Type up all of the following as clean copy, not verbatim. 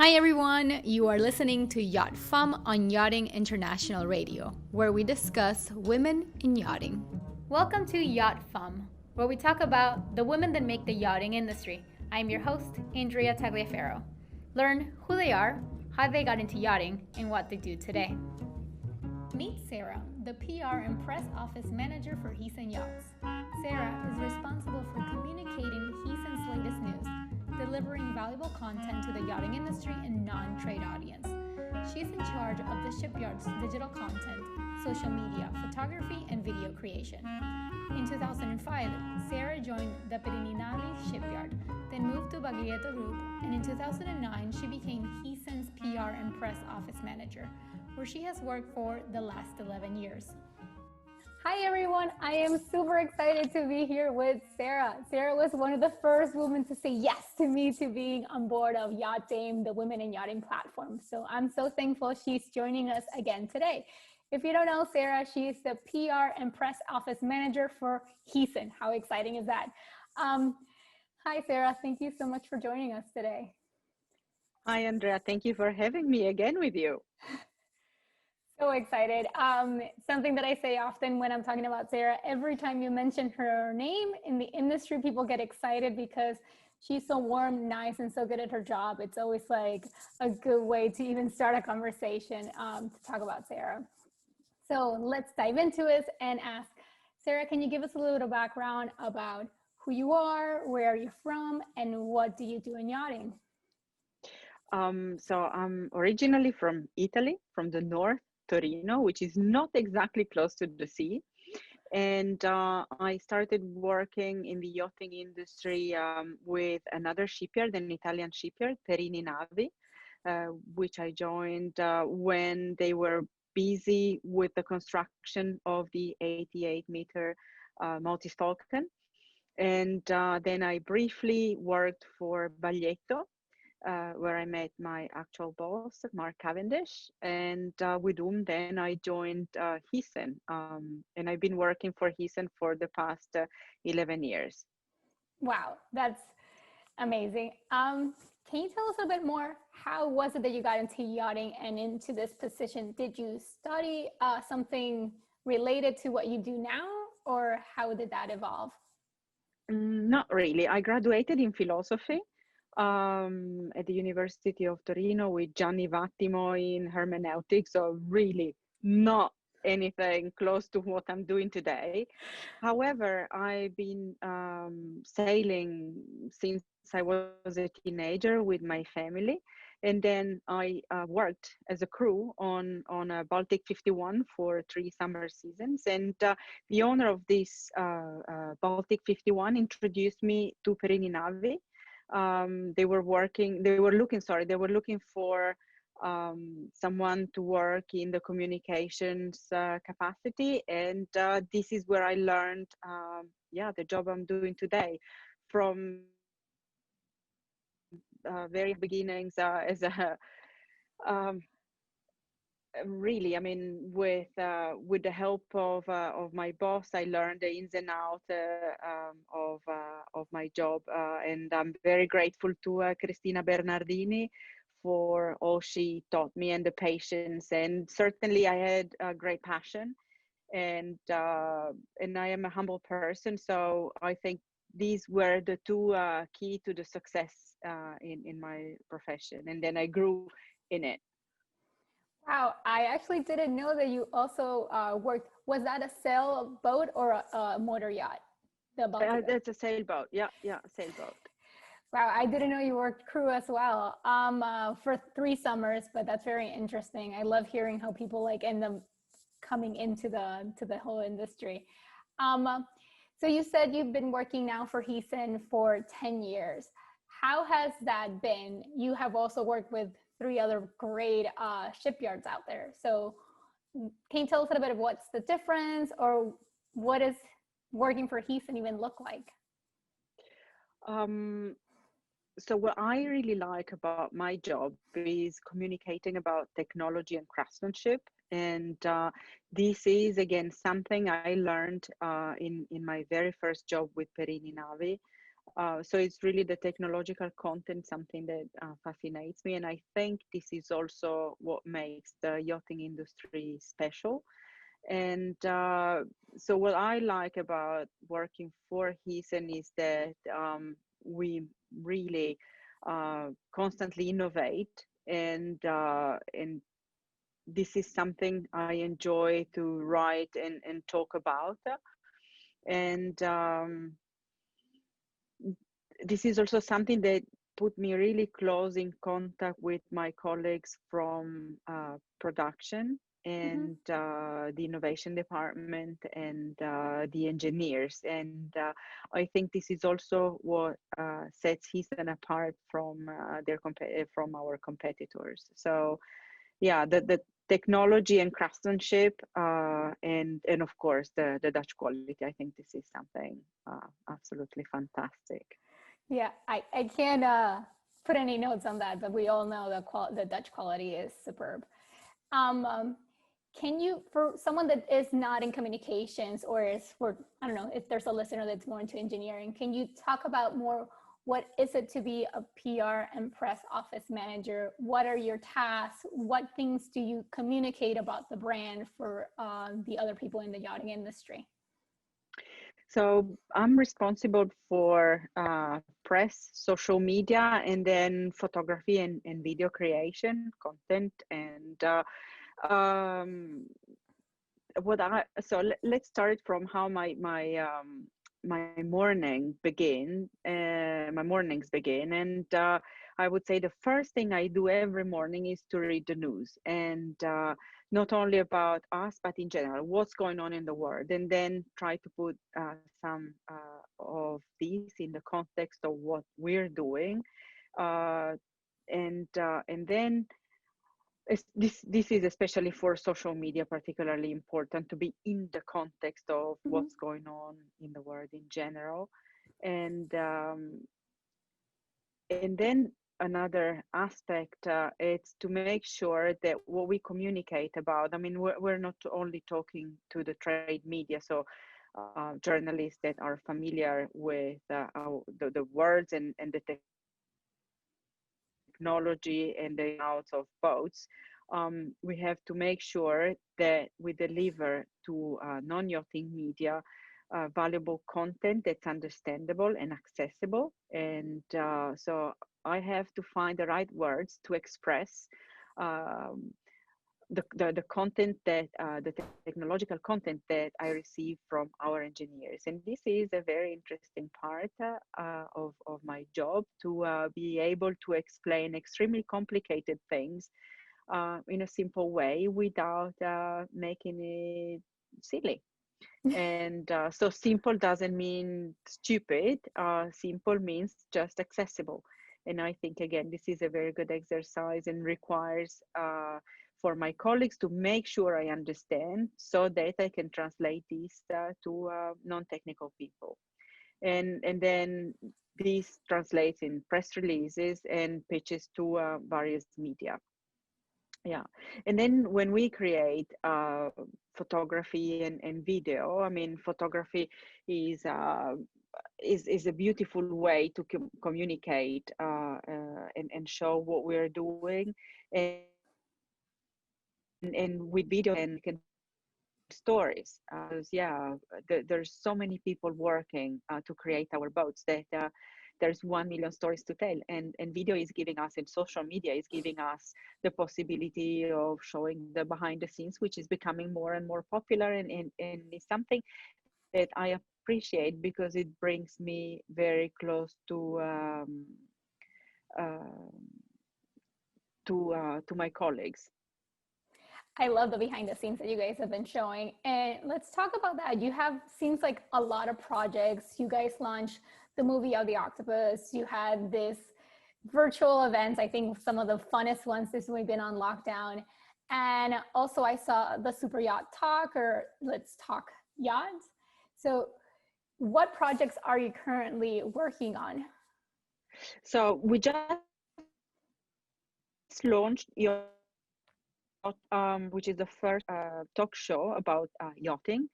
Hi everyone, you are listening to YachtFemme on Yachting International Radio, where we discuss women in yachting. Welcome to YachtFemme, where we talk about the women that make the yachting industry. I'm your host, Andrea Tagliaferro. Learn who they are, how they got into yachting, and what they do today. Meet Sara, the PR and press office manager for Heesen Yachts. Sara is responsible for communicating Heesen's latest news, delivering valuable content to the yachting industry and non-trade audience. She's in charge of the shipyard's digital content, social media, photography, and video creation. In 2005, Sara joined the Perini Navi shipyard, then moved to Baglietto Group, and in 2009 she became Heesen's PR and press office manager, where she has worked for the last 11 years. Hi everyone, I am super excited to be here with Sara. Sara was one of the first women to say yes to me to being on board of YachtFemme, the Women in Yachting platform. So I'm so thankful she's joining us again today. If you don't know Sara, she is the PR and press office manager for Heesen. How exciting is that? Hi Sara, thank you so much for joining us today. Hi Andrea, thank you for having me again with you. So excited. Something that I say often when I'm talking about Sara, every time you mention her name in the industry, people get excited because she's so warm, nice, and so good at her job. It's always like a good way to even start a conversation to talk about Sara. So let's dive into it and ask, Sara, can you give us a little bit of background about who you are, where are you from, and what do you do in yachting? So I'm originally from Italy, from the north, Torino, which is not exactly close to the sea. And I started working in the yachting industry with another shipyard, an Italian shipyard, Perini Navi, which I joined when they were busy with the construction of the 88-meter multi-falcon. And then I briefly worked for Baglietto, where I met my actual boss, Mark Cavendish, and with whom then I joined Heesen. And I've been working for Heesen for the past 11 years. Wow, that's amazing. Can you tell us a bit more? How was it that you got into yachting and into this position? Did you study something related to what you do now, or how did that evolve? Not really. I graduated in philosophy at the University of Torino with Gianni Vattimo in hermeneutics, so really not anything close to what I'm doing today. However, I've been sailing since I was a teenager with my family, and then I worked as a crew on a Baltic 51 for 3 summer seasons. And the owner of this Baltic 51 introduced me to Perini Navi. They were looking for someone to work in the communications capacity, and this is where I learned the job I'm doing today, from very beginnings as a really, I mean, with the help of my boss, I learned the ins and outs of my job, and I'm very grateful to Cristina Bernardini for all she taught me and the patience. And certainly, I had a great passion, and I am a humble person, so I think these were the two key to the success in my profession, and then I grew in it. Wow, I actually didn't know that you also worked. Was that a sailboat or a motor yacht? That's a sailboat. Yeah, sailboat. Wow, I didn't know you worked crew as well for 3 summers, but that's very interesting. I love hearing how people like end up coming into the whole industry. So you said you've been working now for Heesen for 10 years. How has that been? You have also worked with 3 other great shipyards out there. So can you tell us a little bit of what's the difference, or what does working for Heesen even look like? So what I really like about my job is communicating about technology and craftsmanship. And this is, again, something I learned in my very first job with Perini Navi. So it's really the technological content, something that fascinates me. And I think this is also what makes the yachting industry special. And so what I like about working for Heesen is that we really constantly innovate, and this is something I enjoy to write and talk about. And this is also something that put me really close in contact with my colleagues from production Mm-hmm. and the innovation department and the engineers. And I think this is also what sets Heesen apart from from our competitors. So yeah, the technology and craftsmanship, and of course the Dutch quality. I think this is something absolutely fantastic. Yeah, I can't put any notes on that, but we all know the Dutch quality is superb. Um, can you, for someone that is not in communications or is for, I don't know, if there's a listener that's more into engineering, can you talk about more what is it to be a PR and press office manager? What are your tasks? What things do you communicate about the brand for the other people in the yachting industry? So I'm responsible for press, social media, and then photography and video creation, content, and what I so let's start from how my morning begin. My mornings begin, and I would say the first thing I do every morning is to read the news, and not only about us, but in general, what's going on in the world, and then try to put some of these in the context of what we're doing, uh, and then this is especially for social media particularly important to be in the context of Mm-hmm. what's going on in the world in general. And and then another aspect, it's to make sure that what we communicate about, I mean, we're not only talking to the trade media, so journalists that are familiar with the words and the technology and the outs of boats. We have to make sure that we deliver to non-yachting media valuable content that's understandable and accessible. And so I have to find the right words to express um, the content that the technological content that I receive from our engineers. And this is a very interesting part of my job, to be able to explain extremely complicated things in a simple way without making it silly. And so simple doesn't mean stupid. Simple means just accessible. And I think, again, this is a very good exercise and requires for my colleagues to make sure I understand so that I can translate this to non-technical people. And then this translates in press releases and pitches to various media. Yeah. And then when we create photography and video, I mean, photography is is a beautiful way to communicate and show what we're doing, and with video can stories, because yeah, there's so many people working to create our boats that there's 1 million stories to tell, and video is giving us, and social media is giving us the possibility of showing the behind the scenes, which is becoming more and more popular, and is something that I appreciate because it brings me very close uh, to my colleagues. I love the behind the scenes that you guys have been showing. And let's talk about that. You have, seems like a lot of projects. You guys launched the movie of the octopus. You had this virtual events. I think some of the funnest ones since we've been on lockdown. And also I saw the Super Yacht Talk, or Let's Talk Yachts. So what projects are you currently working on? So we just launched which is the first talk show about yachting.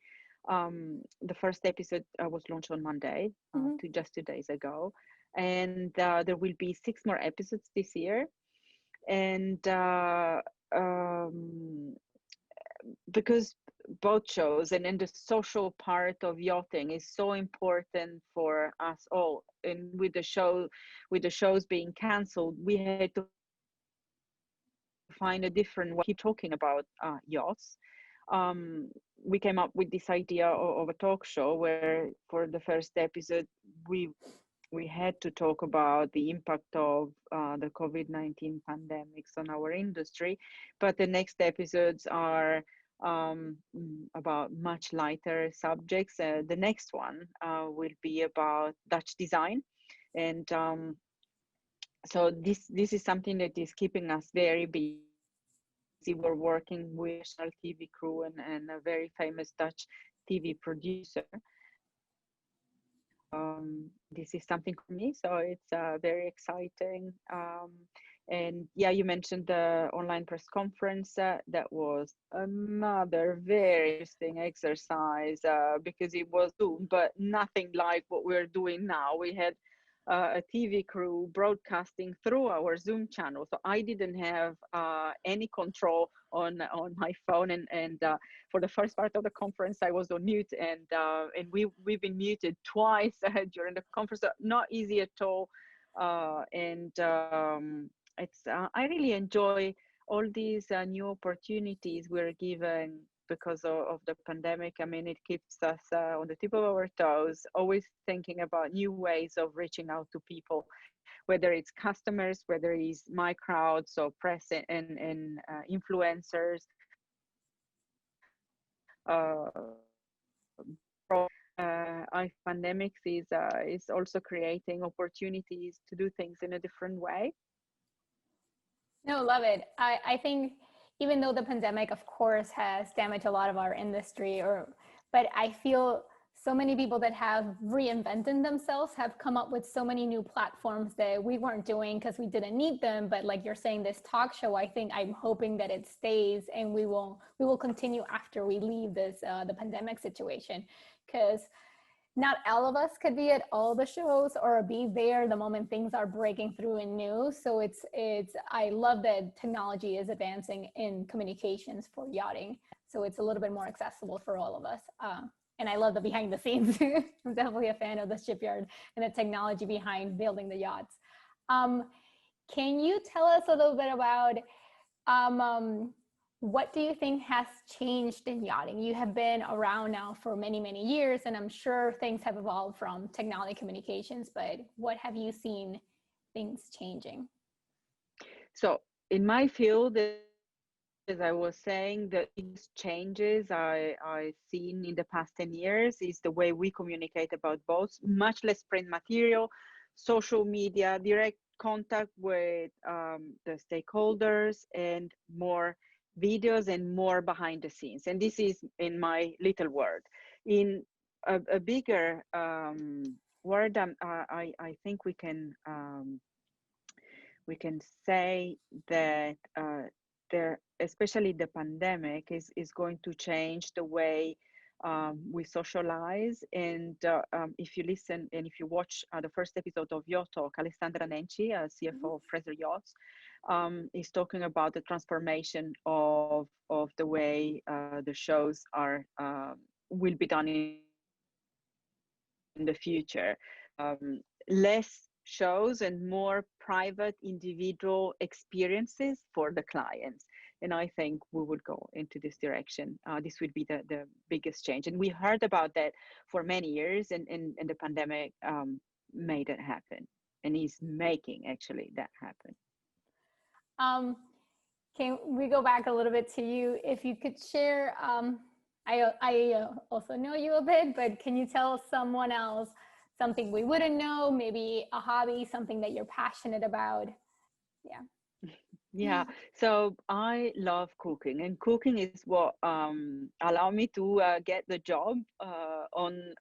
The first episode was launched on Monday, just 2 days ago, and there will be 6 more episodes this year. And because boat shows and the social part of yachting is so important for us all, and with the shows being canceled, we had to find a different way to keep talking about yachts. We came up with this idea of a talk show where for the first episode we had to talk about the impact of the COVID-19 pandemics on our industry, but the next episodes are about much lighter subjects. The next one will be about Dutch design, and so this is something that is keeping us very busy. We're working with a national TV crew and a very famous Dutch TV producer. This is something for me, so it's very exciting. And yeah, you mentioned the online press conference. That was another very interesting exercise because it was Zoom, but nothing like what we're doing now. We had a TV crew broadcasting through our Zoom channel, so I didn't have any control on my phone, and for the first part of the conference I was on mute, and we've been muted twice during the conference. So not easy at all, and it's I really enjoy all these new opportunities we're given because of the pandemic. I mean, it keeps us on the tip of our toes, always thinking about new ways of reaching out to people, whether it's customers, whether it's my crowd, so press and influencers. I pandemics is also creating opportunities to do things in a different way. No, love it. I think even though the pandemic, of course, has damaged a lot of our industry, but I feel so many people that have reinvented themselves have come up with so many new platforms that we weren't doing because we didn't need them. But like you're saying, this talk show, I think I'm hoping that it stays, and we will continue after we leave this the pandemic situation, because not all of us could be at all the shows or be there the moment things are breaking through in news. So it's I love that technology is advancing in communications for yachting, so it's a little bit more accessible for all of us. And I love the behind the scenes. I'm definitely a fan of the shipyard and the technology behind building the yachts. Can you tell us a little bit about what do you think has changed in yachting? You have been around now for many, many years, and I'm sure things have evolved from technology communications, but what have you seen things changing? So in my field, as I was saying, the biggest changes I've seen in the past 10 years is the way we communicate about boats. Much less print material, social media, direct contact with the stakeholders, and more videos and more behind the scenes. And this is in my little world. In a bigger word, I think we can say that there, especially the pandemic, is going to change the way we socialize. And if you listen and if you watch the first episode of Yacht Talk, Alessandra Nenci, CFO of Fraser Yachts, is talking about the transformation of the way the shows are will be done in the future. Less shows and more private individual experiences for the clients. And I think we would go into this direction. This would be the biggest change. And we heard about that for many years, and the pandemic made it happen, and is making actually that happen. Can we go back a little bit to you? If you could share, I also know you a bit, but can you tell someone else something we wouldn't know, maybe a hobby, something that you're passionate about? Yeah. Yeah, so I love cooking, and cooking is what allowed me to get the job on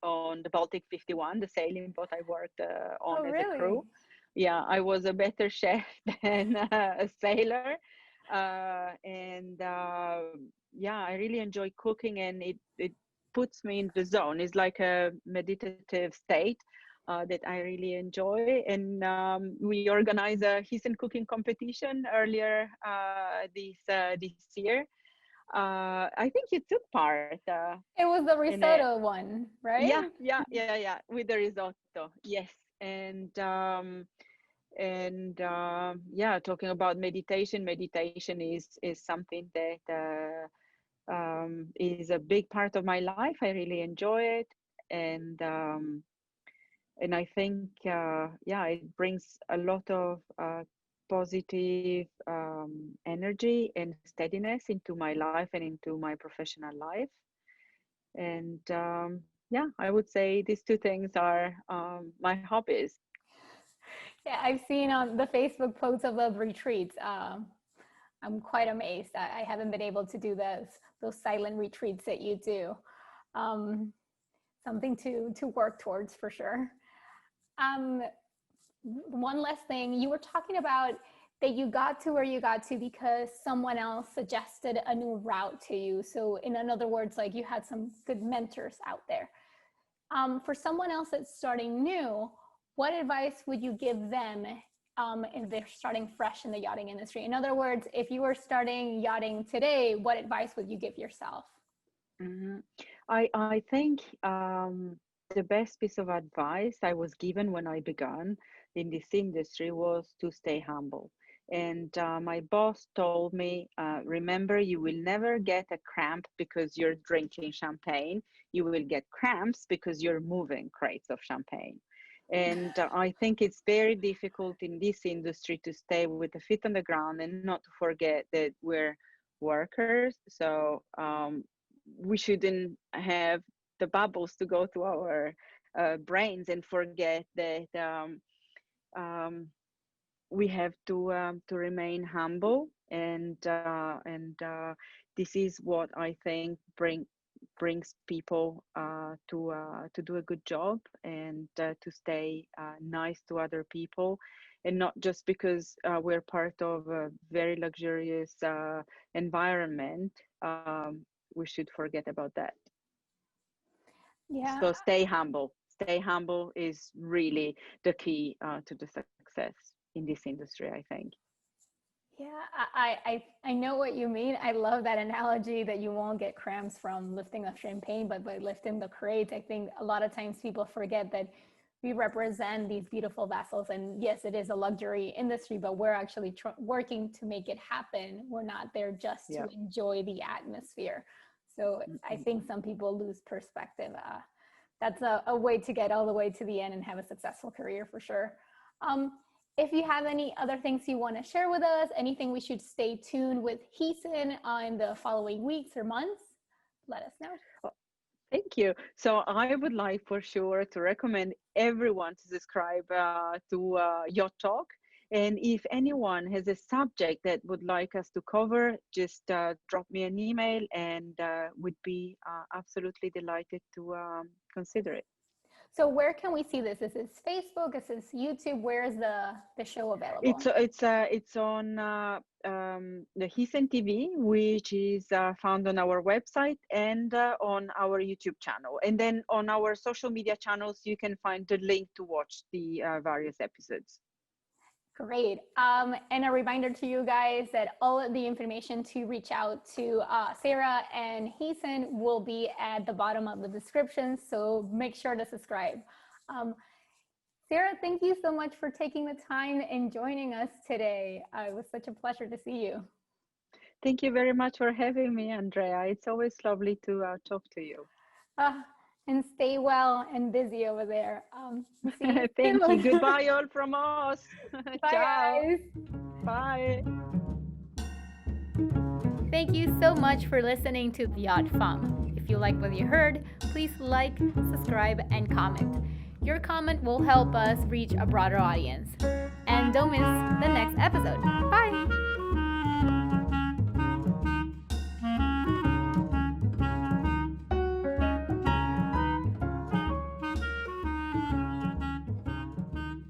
the Baltic 51, the sailing boat I worked on as a crew. Yeah, I was a better chef than a sailor, and yeah, I really enjoy cooking, and it puts me in the zone. It's like a meditative state that I really enjoy. And we organized a Heesen cooking competition earlier this year. I think you took part It was the in it. risotto one, right? Yeah, with the risotto. Yes, and talking about meditation. Meditation is something that is a big part of my life. I really enjoy it, and I think it brings a lot of positive energy and steadiness into my life and into my professional life. And I would say these two things are my hobbies. Yeah, I've seen on the Facebook posts of the retreats. I'm quite amazed. I haven't been able to do those silent retreats that you do. Something to work towards for sure. One last thing, you were talking about that you got to where you got to because someone else suggested a new route to you. So in other words, like you had some good mentors out there. For someone else that's starting new, what advice would you give them if they're starting fresh in the yachting industry? In other words, if you were starting yachting today, what advice would you give yourself? Mm-hmm. I think the best piece of advice I was given when I began in this industry was to stay humble. And my boss told me, remember, you will never get a cramp because you're drinking champagne. You will get cramps because you're moving crates of champagne. And I think it's very difficult in this industry to stay with the feet on the ground and not to forget that we're workers. So we shouldn't have the bubbles to go to our brains and forget that we have to remain humble, and this is what I think brings people to do a good job, and to stay nice to other people, and not just because we're part of a very luxurious environment. We should forget about that. Yeah, So stay humble. Stay humble is really the key to the success in this industry, I think. yeah, I know what you mean. I love that analogy that you won't get cramps from lifting a champagne, but by lifting the crate. I think a lot of times people forget that we represent these beautiful vessels, and yes, it is a luxury industry, but we're actually working to make it happen. We're not there just to Yeah. enjoy the atmosphere. So I think some people lose perspective. That's a way to get all the way to the end and have a successful career for sure. If you have any other things you want to share with us, anything we should stay tuned with Heesen in the following weeks or months, let us know. Thank you. So I would like for sure to recommend everyone to subscribe to Yacht Talk. And if anyone has a subject that would like us to cover, just drop me an email, and would be absolutely delighted to consider it. So where can we see this? Is this Facebook? Is this YouTube? Where is the show available? It's on the Heesen TV, which is found on our website and on our YouTube channel. And then on our social media channels, you can find the link to watch the various episodes. Great. And a reminder to you guys that all of the information to reach out to Sara and Heesen will be at the bottom of the description. So make sure to subscribe. Sara, thank you so much for taking the time and joining us today. It was such a pleasure to see you. Thank you very much for having me, Andrea. It's always lovely to talk to you. And stay well and busy over there. Thank you. Goodbye all from us. Bye, Ciao. guys. Bye. Thank you so much for listening to YachtFemme. If you like what you heard, please like, subscribe, and comment. Your comment will help us reach a broader audience. And don't miss the next episode. Bye.